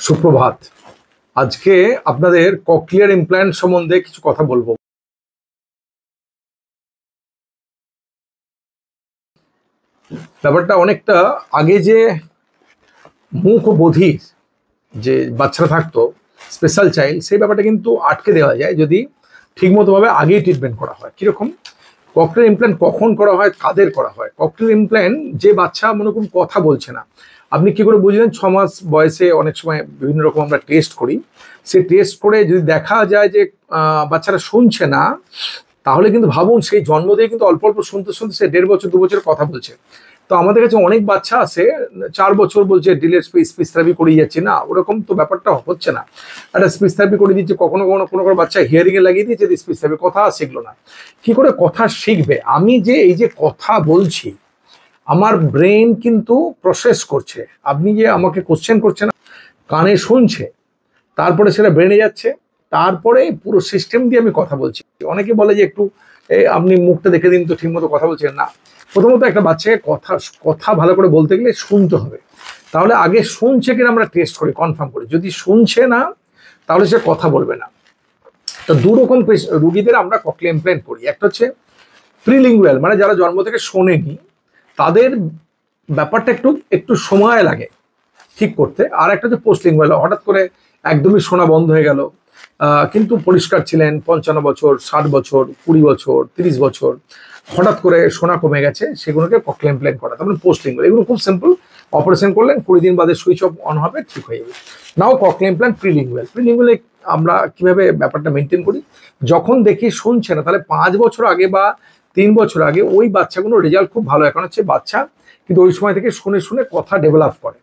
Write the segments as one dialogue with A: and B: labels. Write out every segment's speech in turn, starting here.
A: সুপ্রভাত। আজকে আপনাদের ককলিয়ার ইমপ্ল্যান্ট সম্বন্ধে কিছু কথা বলবো। ব্যাপারটা অনেকটা আগে যে মুখ ও বধির যে বাচ্চারা থাকতো, স্পেশাল চাইল্ড, সেই ব্যাপারটা কিন্তু আটকে দেওয়া যায় যদি ঠিকমতো ভাবে আগেই ট্রিটমেন্ট করা হয়। কিরকম? ককলিয়ার ইমপ্ল্যান্ট কখন করা হয়, কাদের করা হয়? ককলিয়ার ইমপ্ল্যান্ট যে বাচ্চা মনে করুন কথা বলছে না, আপনি কি করে বুঝলেন? 6 মাস বয়সে অনেক সময় বিভিন্ন রকম আমরা টেস্ট করি। সে টেস্ট করে যদি দেখা যায় যে বাচ্চারা শুনছে না, তাহলে কিন্তু ভাবুন সেই জন্ম দিয়ে কিন্তু অল্প অল্প শুনতে শুনতে সে 1.5 বছর 2 বছর কথা বলছে। তো আমাদের কাছে অনেক বাচ্চা আছে 4 বছর বলছে ডিলের স্পিচ থেরাপি করিয়ে যাচ্ছে না, ওরকম তো ব্যাপারটা হচ্ছে না। একটা স্পিচ থেরাপি করে দিচ্ছে, কখনো কখনো কোনো বাচ্চা হিয়ারিং এ লাগিয়ে দিয়েছে, স্পিচ থেরাপি, কথা শিখলো না। কি করে কথা শিখবে? আমি যে এই যে কথা বলছি, আমার ব্রেন কিন্তু প্রসেস করছে। আপনি যে আমাকে কোশ্চেন করছেন, কানে শুনছে, তারপরে সেটা ব্রেনে যাচ্ছে, তারপরে পুরো সিস্টেম দিয়ে আমি কথা বলছি। অনেকে বলে যে একটু আপনি মুখটা দেখে দিন তো ঠিকমতো কথা বলছেন না। প্রথমত একটা বাচ্চাকে কথা ভালো করে বলতে গেলে শুনতে হবে। তাহলে আগে শুনছে কিনা আমরা টেস্ট করি, কনফার্ম করি। যদি শুনছে না, তাহলে সে কথা বলবে না। তো দু রকম রুগীদের আমরা ককলিয়ার ইমপ্ল্যান্ট করি। একটা হচ্ছে প্রিলিঙ্গুয়াল, মানে যারা জন্ম থেকে শোনেনি, তাদের ব্যাপারটা একটু একটু সময় লাগে ঠিক করতে। আর একটা হচ্ছে পোস্টলিঙ্গুয়াল, হঠাৎ করে একদমই শোনা বন্ধ হয়ে গেল, কিন্তু পরিষ্কার ছিলেন 55 বছর, 60 বছর, 20 বছর, 30 বছর, হঠাৎ করে শোনা কমে গেছে, সেগুলোকে ককলিয়ার ইমপ্ল্যান্ট করা। তারপরে পোস্টলিঙ্গুয়াল, এগুলো খুব সিম্পল, অপারেশন করলেন 20 দিন বাদে সুইচ অফ অন হবে, ঠিক হয়ে যাবে। নাও ককলিয়ার ইমপ্ল্যান্ট প্রিলিঙ্গুয়াল। প্রিলিঙ্গুয়ালে আমরা কিভাবে ব্যাপারটা মেনটেন করি? যখন দেখি শুনছে না, তাহলে 5 বছর আগে বা 3 বছর আগে ওই বাচ্চাগুলোর রেজাল্ট খুব ভালো। এখন হচ্ছে বাচ্চা কিন্তু ওই সময় থেকে শুনে শুনে কথা ডেভেলপ করে,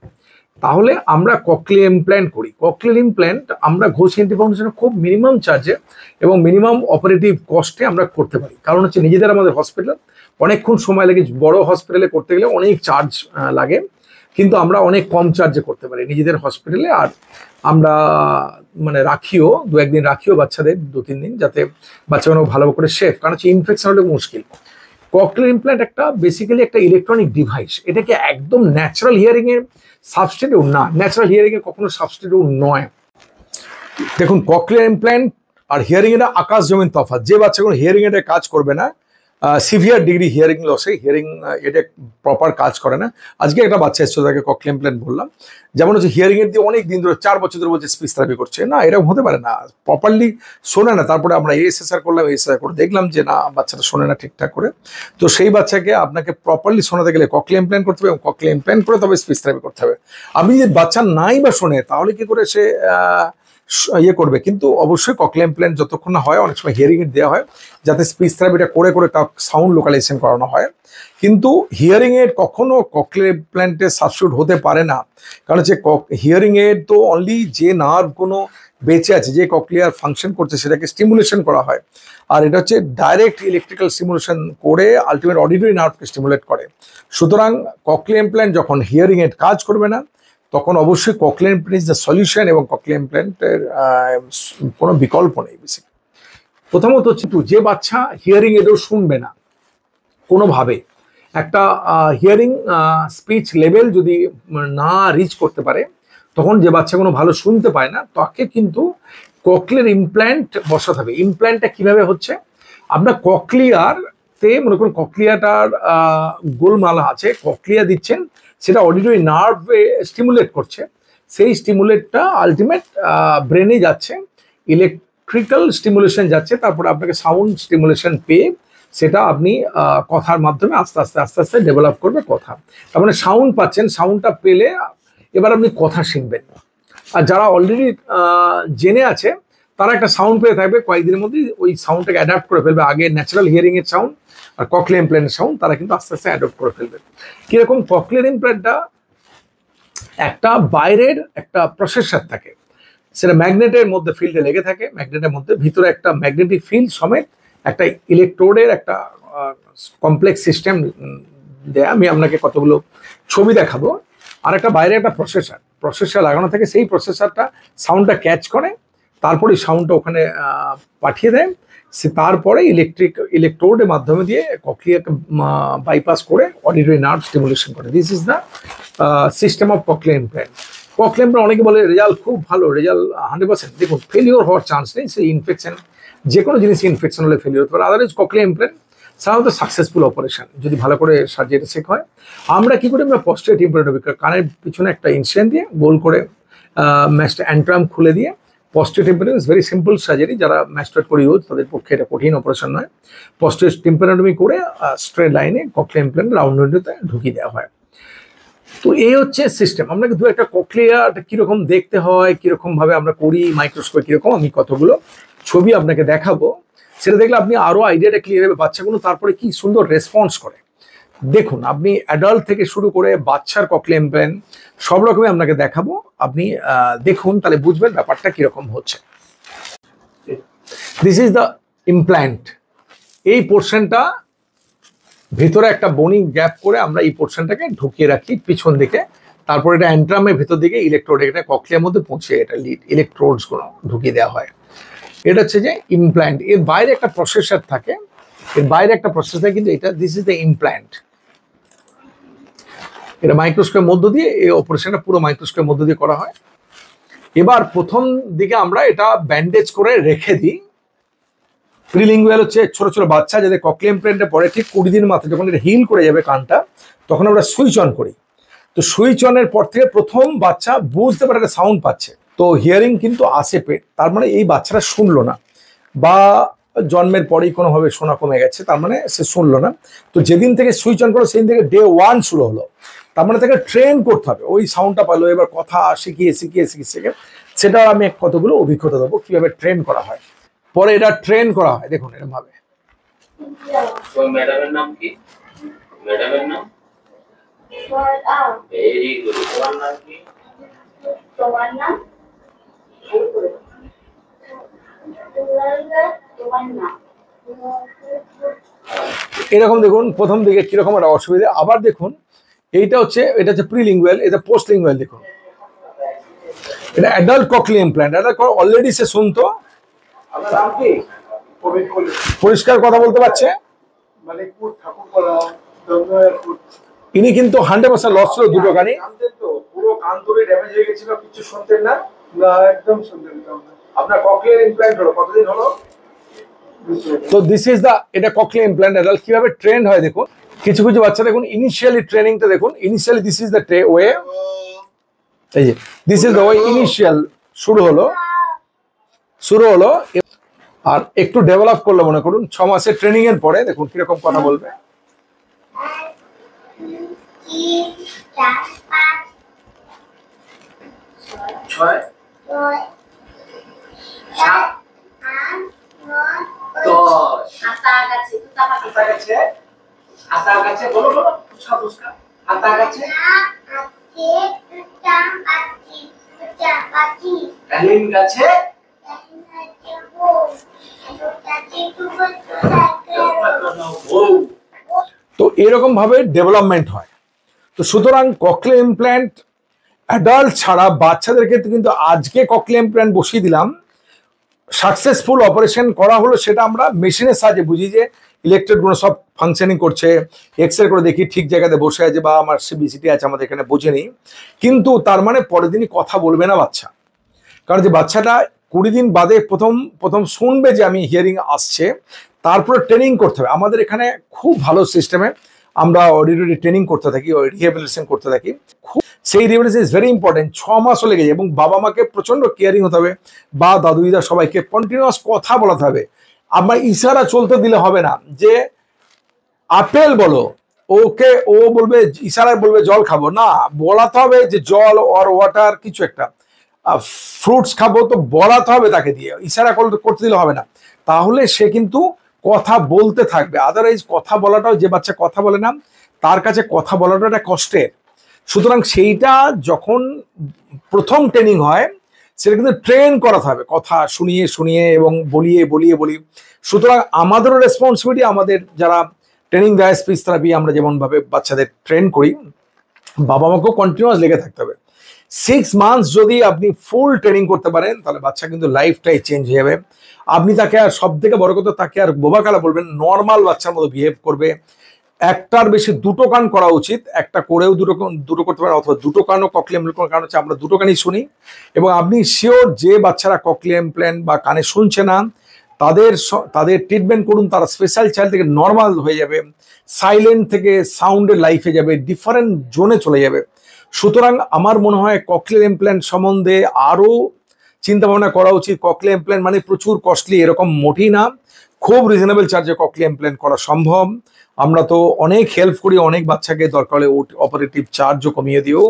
A: তাহলে আমরা ককলিয়ার ইমপ্ল্যান্ট করি। ককলিয়ার ইমপ্ল্যান্ট আমরা ঘোষ এন্টি ফাউন্ডেশনে খুব মিনিমাম চার্জে এবং মিনিমাম অপারেটিভ কস্টে আমরা করতে পারি। কারণ হচ্ছে নিজেদের আমাদের হসপিটাল, অনেকক্ষণ সময় লাগে। বড় হসপিটালে করতে গেলে অনেক চার্জ লাগে, কিন্তু আমরা অনেক কম চার্জে করতে পারি নিজেদের হসপিটালে। আর আমরা মানে রাখিও 2-1 দিন রাখিও বাচ্চাদের, 2-3 দিন, যাতে বাচ্চাগুলো ভালো করে সেফ। কারণ হচ্ছে ইনফেকশন হলে মুশকিল। ককলিয়ার ইমপ্ল্যান্ট একটা বেসিক্যালি একটা ইলেকট্রনিক ডিভাইস। এটাকে একদম ন্যাচারাল হিয়ারিং এর সাবস্টিটিউট না, ন্যাচারাল হিয়ারিং এর কখনো সাবস্টিটিউট নয়। দেখুন, ককলিয়ার ইমপ্ল্যান্ট আর হিয়ারিং এর আকাশ জমিন তফাৎ। যে বাচ্চাগুলো হিয়ারিং এর কাজ করবে না, সিভিয়ার ডিগ্রি হিয়ারিং লসে, হিয়ারিং এটা প্রপার কাজ করে না। আজকে একটা বাচ্চা এসেছিল, তাকে ককলিয়ার ইমপ্ল্যান্ট বললাম। যেমন হচ্ছে হিয়ারিং এর দিয়ে অনেক দিন ধরে 4 বছর ধরে বলছে স্পিচ থেরাপি করছে, না এরকম হতে পারে না, প্রপারলি শোনে না। তারপরে আমরা এএসএসআর করলাম, এএসআর করে দেখলাম যে না, বাচ্চাটা শোনে না ঠিকঠাক করে। তো সেই বাচ্চাকে আপনাকে প্রপারলি শোনাতে গেলে ককলিয়ার ইমপ্ল্যান্ট করতে হবে, এবং ককলিয়ার ইমপ্ল্যান্ট করে তবে স্পিচ থেরাপি করতে হবে। আপনি যদি বাচ্চা নাই বা শোনে, তাহলে কি করে সে ইয়ে করবে? কিন্তু অবশ্যই ককলিয়ার ইমপ্ল্যান্ট যতক্ষণ না হয়, অনেক সময় হিয়ারিং এড দেওয়া হয় যাতে স্পিচ থেরাপিটা করে করে সাউন্ড লোকালাইজেশন করানো হয়। কিন্তু হিয়ারিং এড কখনো ককলিয়ার ইমপ্ল্যান্টের সাবস্টিটিউট হতে পারে না। কারণ হচ্ছে হিয়ারিং এড তো অনলি যে নার্ভ কোনো বেঁচে আছে, যে ককলিয়ার ফাংশন করছে, সেটাকে স্টিমুলেশন করা হয়। আর এটা হচ্ছে ডাইরেক্ট ইলেকট্রিক্যাল স্টিমুলেশন করে আলটিমেট অডিটরি নার্ভকে স্টিমুলেট করে। সুতরাং ককলিয়ার ইমপ্ল্যান্ট যখন হিয়ারিং এড কাজ করবে না, তখন অবশ্যই cochlear implant is the solution, এবং ককলিয়ার ইমপ্ল্যান্টের কোনো বিকল্প নেই। বেসিক প্রথমত হচ্ছে যে বাচ্চা হিয়ারিং এডও শুনবে না কোনোভাবে, একটা হিয়ারিং স্পিচ লেভেল যদি না রিচ করতে পারে, তখন যে বাচ্চা কোনো ভালো শুনতে পায় না, তাকে কিন্তু ককলিয়ার ইমপ্ল্যান্ট বসাতে হবে। ইমপ্ল্যান্টটা কিভাবে হচ্ছে? আমরা ককলিয়ারতে মনে করুন ককলিয়াটার গোলমালা আছে, ককলিয়া দিচ্ছেন, সেটা অডিটরি নার্ভে স্টিমুলেট করছে। সেই স্টিমুলেটটা আলটিমেট ব্রেনে যাচ্ছে, ইলেকট্রিক্যাল স্টিমুলেশন যাচ্ছে, তারপরে আপনাকে সাউন্ড স্টিমুলেশন পেয়ে সেটা আপনি কথার মাধ্যমে আস্তে আস্তে আস্তে আস্তে ডেভেলপ করবে কথা। তার মানে সাউন্ড পাচ্ছেন, সাউন্ডটা পেলে এবার আপনি কথা শিখবেন। আর যারা অলরেডি জেনে আছে, তারা একটা সাউন্ড পেয়ে থাকবে, কয়েকদিনের মধ্যেই ওই সাউন্ডটাকে অ্যাডাপ্ট করে ফেলবে। আগে ন্যাচারাল হিয়ারিং এর সাউন্ড আর ককলিয়ার ইমপ্ল্যান্টের সাউন্ড তারা কিন্তু আস্তে আস্তে অ্যাডপ্ট করে ফেলবে। কিরকম? ককলিয়ার ইমপ্ল্যান্টটা একটা বাইরের একটা প্রসেসর থাকে, সেটা ম্যাগনেটের মধ্যে ফিল্ডে লেগে থাকে, ম্যাগনেটের মধ্যে ভিতরে একটা ম্যাগনেটিক ফিল্ড সমেত একটা ইলেকট্রোডের একটা কমপ্লেক্স সিস্টেম দেয়া। আমি আপনাকে কতগুলো ছবি দেখাবো। আর একটা বাইরে একটা প্রসেসর লাগানো থাকে, সেই প্রসেসরটা সাউন্ডটা ক্যাচ করে, তারপরে সাউন্ডটা ওখানে পাঠিয়ে দেয়। সে তারপরে ইলেকট্রোডের মাধ্যমে দিয়ে ককলিয়াকে বাইপাস করে অডিটরি নার্ভ স্টিমুলেশন করে। This is the system of cochlear implant. Cochlea implant অনেকে বলে রেজাল্ট খুব ভালো, রেজাল্ট 100%। দেখুন ফেলিওর হওয়ার চান্স নেই, সেই ইনফেকশন, যে কোনো জিনিস ইনফেকশন হলে ফেলিওর হতে পারে। আদারওয়াইজ ককলিয়া ইমপ্ল্যান্ট সাধারণত সাকসেসফুল অপারেশন যদি ভালো করে সার্জারি শেখ হয়। আমরা কি করি, আমরা পস্টেট ইমপ্ল্যান্ট কানের পিছনে একটা ইনসিডেন্ট দিয়ে গোল করে ম্যাস্ট অ্যান্ট্রাম খুলে দিয়ে পস্টেট ইমপ্ল্যান্ট ভেরি সিম্পল সার্জারি, যারা ম্যাস্টেট করে ইউজ তাদের পক্ষে এটা কঠিন অপারেশন নয়। পস্টেট ইমপ্ল্যান্টমি করে স্ট্রেট লাইনে ককলিয়া ইমপ্ল্যান্ট রাউন্ড উইন্ডোতে ঢুকিয়ে দেওয়া হয়। তো এই হচ্ছে সিস্টেম। আমরা কিন্তু একটা ককলিয়াটা কীরকম দেখতে হয়, কীরকমভাবে আমরা করি, মাইক্রোস্কোপ কীরকম, আমি কতগুলো ছবি আপনাকে দেখাবো, সেটা দেখলে আপনি আরও আইডিয়াটা ক্লিয়ার হবে। বাচ্চাগুলো তারপরে কি সুন্দর রেসপন্স করে দেখুন। আপনি অ্যাডাল্ট থেকে শুরু করে বাচ্চার ককলিয়া ইমপ্ল্যান্ট সব রকমই আপনাকে দেখাবো, আপনি দেখুন, তাহলে বুঝবেন ব্যাপারটা কীরকম হচ্ছে। This is the implant. এই পোর্শনটা ভেতরে একটা বনি গ্যাপ করে আমরা এই পোর্শনটাকে ঢুকিয়ে রাখি পিছন দিকে, তারপর এটা অ্যান্ট্রামের ভেতর দিকে ইলেকট্রোড, এটা ককলিয়ার মধ্যে পৌঁছে এটা ইলেকট্রোডসগুলো ঢুকিয়ে দেওয়া হয়। এটা হচ্ছে যে ইমপ্ল্যান্ট। এর বাইরে একটা প্রসেসর থাকে, এর বাইরে একটা প্রসেসর, কিন্তু এটা দিস ইজ দ্য ইমপ্ল্যান্ট। এটা মাইক্রোস্কোপের মধ্য দিয়ে, এই অপারেশনটা পুরো মাইক্রোস্কোপের মধ্য দিয়ে করা হয়। এবার প্রথম দিকে আমরা এটা ব্যান্ডেজ করে রেখে দিই। প্রিলিঙ্গুয়াল হচ্ছে ছোট ছোট বাচ্চা যাদের ককলিয়া ইমপ্ল্যান্টে পরে ঠিক 20 দিন মাত্র, যখন এটা হিল করে যাবে কানটা, তখন আমরা সুইচ অন করি। তো সুইচ অনের পর থেকে প্রথম বাচ্চা বুঝতে পারে একটা সাউন্ড পাচ্ছে, তো হিয়ারিং কিন্তু আসে পেট, তার মানে এই বাচ্চাটা শুনলো না, বা জন্মের পরেই কোনোভাবে শোনা কমে গেছে, তার মানে সে শুনলো না। তো যেদিন থেকে সুইচ অন করলো সেদিন থেকে ডে 1 শুরু হলো, তার মানে তাকে ট্রেন করতে হবে। ওই সাউন্ডটা পালো, এবার কথা শিখিয়ে শিখিয়ে শিখিয়ে শিখে, সেটাও আমি কতগুলো অভিজ্ঞতা দেবো কীভাবে ট্রেন করা হয়। পরে এটা ট্রেন করা হয়, দেখুন এরকম ভাবে।
B: ম্যাডামের নাম কি? ম্যাডামের নাম ভেরি গুড। তোমার নাম কি?
C: তোমার নাম
A: এরকম দেখুন প্রথম দিকে কিরকম একটা অসুবিধা। আবার দেখুন এইটা হচ্ছে, এটা হচ্ছে প্রিলিঙ্গুয়াল, এটা পোস্ট লিঙ্গুয়াল। দেখুন এটা adult cochlea implant. Adult already সে শুনতো, পরিষ্কার কথা বলতে পারছে, ইনি কিন্তু 100% লস ছিল দুটো কানে, পুরো কান ধরে ড্যামেজ হয়ে গেছিল, কিছু শুনতেন না, একদম শুনতেন না। আপনার ককলিয়ার ইমপ্ল্যান্ট হলো কতদিন হলো? তো দিস ইজ দা, এটা ককলিয়া ইমপ্ল্যান্ট অ্যাডাল্ট। কিভাবে ট্রেন হয় দেখুন, কিছু কিছু বাচ্চা দেখুন ইনিশিয়ালি ট্রেনিংটা দেখুন। Initially this is the way, এই যে this is the way initial শুরু হলো, আর একটু ডেভেলপ করলো মনে করুন 6 মাসের ট্রেনিং এর পরে, দেখুন কিরকম কথা বলবে। তো এরকম ভাবে ডেভেলপমেন্ট হয়। তো সুতরাং ককলিয়া ইমপ্ল্যান্ট অ্যাডাল্ট ছাড়া বাচ্চাদের ক্ষেত্রে কিন্তু আজকে ককলিয়া ইমপ্ল্যান্ট বসিয়ে দিলাম, সাকসেসফুল অপারেশন করা হলো, সেটা আমরা মেশিনের সাহায্যে বুঝি যে ইলেকট্রোডগুলো সব ফাংশনিং করছে, এক্সরে করে দেখি ঠিক জায়গাতে বসে আছে, বা আমার সিবিসিটি আছে আমাদের এখানে বুঝে নিই। কিন্তু তার মানে পরের দিনই কথা বলবে না বাচ্চা, কারণ যে বাচ্চাটা 20 দিন বাদে প্রথম শুনবে যে আমি হিয়ারিং আসছে, তারপরে ট্রেনিং করতে হবে। আমাদের এখানে খুব ভালো সিস্টেমে আমরা অডিটরি ট্রেনিং করতে থাকি, রিহ্যাবিলিটেশন করতে থাকি। সেই রিহ্যাবিলিটেশন ইজ ভেরি ইম্পর্টেন্ট। 6 মাসও লেগে যায়, এবং বাবা মাকে প্রচন্ড কেয়ারিং হতে হবে, বা দাদু দিদা সবাইকে কন্টিনিউয়াস কথা বলাতে হবে। আমার ইশারা চলতে দিলে হবে না, যে আপেল বলো, ওকে ও বলবে ইশারায় বলবে জল খাবো না, বলাতে হবে যে জল অর ওয়াটার কিছু একটা, ফ্রুটস খাবো, তো বলাতে হবে তাকে দিয়ে, ইশারা করতে দিলে হবে না। তাহলে সে কিন্তু কথা বলতে থাকবে। আদারওয়াইজ কথা বলাটাও, যে বাচ্চা কথা বলে না তার কাছে কথা বলাটা একটা কষ্টের। সুতরাং সেইটা যখন প্রথম ট্রেনিং হয়, সেটা কিন্তু ট্রেন করাতে হবে, কথা শুনিয়ে শুনিয়ে এবং বলিয়ে বলিয়ে বলি। সুতরাং আমাদেরও রেসপন্সিবিলিটি, আমাদের যারা ট্রেনিং দেয় স্পিচ থেরাপি, আমরা যেমনভাবে বাচ্চাদের ট্রেন করি, বাবা মাকেও কন্টিনিউয়াস লেগে থাকতে হবে। 6 মান্থস যদি আপনি ফুল ট্রেনিং করতে পারেন, তাহলে বাচ্চা কিন্তু লাইফটাই চেঞ্জ হয়ে যাবে। আপনি তাকে আর, সব থেকে বড় কথা, তাকে আর বোবাকালা বলবেন, নর্মাল বাচ্চার মতো বিহেভ করবে, একটার বেশি দুটো কান করা উচিত, একটা করেও দুটো করতে পারেন, অথবা দুটো কানও ককলিয়া ইমপ্ল্যান্ট, কারণ হচ্ছে আমরা দুটো কানই শুনি। এবং আপনি শিওর যে বাচ্চারা ককলিয়া ইমপ্ল্যান্ট বা কানে শুনছে না তাদের ট্রিটমেন্ট করুন, তারা স্পেশাল চাইল্ড থেকে নর্মাল হয়ে যাবে, সাইলেন্ট থেকে সাউন্ডের লাইফে যাবে, ডিফারেন্ট জোনে চলে যাবে। সুতরাং আমার মনে হয় ককলিয়া ইমপ্ল্যান্ট সম্বন্ধে আরও চিন্তা ভাবনা করা উচিত। ককলিয়া ইমপ্ল্যান্ট মানে প্রচুর কস্টলি এরকম মোটেই না, খুব রিজনেবল চার্জে ককলিয়া ইমপ্ল্যান্ট করা সম্ভব। আমরা তো অনেক হেল্প করি, অনেক বাচ্চাকে দরকার হলে অপারেটিভ চার্জও কমিয়ে দিও।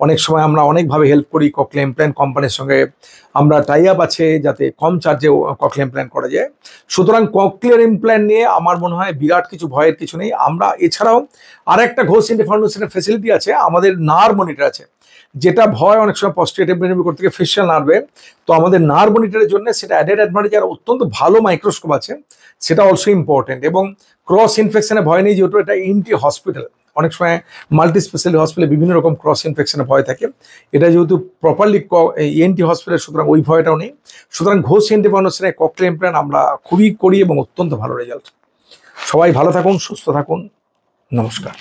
A: অনেক সময় আমরা অনেকভাবে হেল্প করি। ককলিয়া ইমপ্ল্যান্ট কোম্পানির সঙ্গে আমরা টাই আপ আছে যাতে কম চার্জে ককলিয়া ইমপ্ল্যান্ট করা যায়। সুতরাং ককলিয়ার ইমপ্ল্যান্ট নিয়ে আমার মনে হয় বিরাট কিছু ভয়ের কিছু নেই। আমরা এছাড়াও আর একটা ঘোষ ইন্ডিয়া ফাউন্ডেশনের ফেসিলিটি আছে, আমাদের নার্ভ মনিটর আছে, যেটা ভয় অনেক সময় পস্টিটিভ করতে গিয়ে ফেশিয়াল নার্ভে। তো আমাদের নার্ভ মনিটরের জন্য সেটা অ্যাডেড অ্যাডভান্টেজ, আর অত্যন্ত ভালো মাইক্রোস্কোপ আছে, সেটা অলসো ইম্পর্টেন্ট। এবং ক্রস ইনফেকশনের ভয় নেই, যেহেতু এটা ইএনটি হসপিটাল। অনেক সময় মাল্টি স্পেশালিটি হসপিটালে বিভিন্ন রকম ক্রস ইনফেকশনের ভয় থাকে, এটা যেহেতু প্রপারলি ইএনটি হসপিটাল, সুতরাং ওই ভয়টাও নেই। সুতরাং ঘোষ ইএনটি ফাউন্ডেশনের ককলিয়া ইমপ্ল্যান্ট আমরা খুবই করি এবং অত্যন্ত ভালো রেজাল্ট। সবাই ভালো থাকুন, সুস্থ থাকুন, নমস্কার।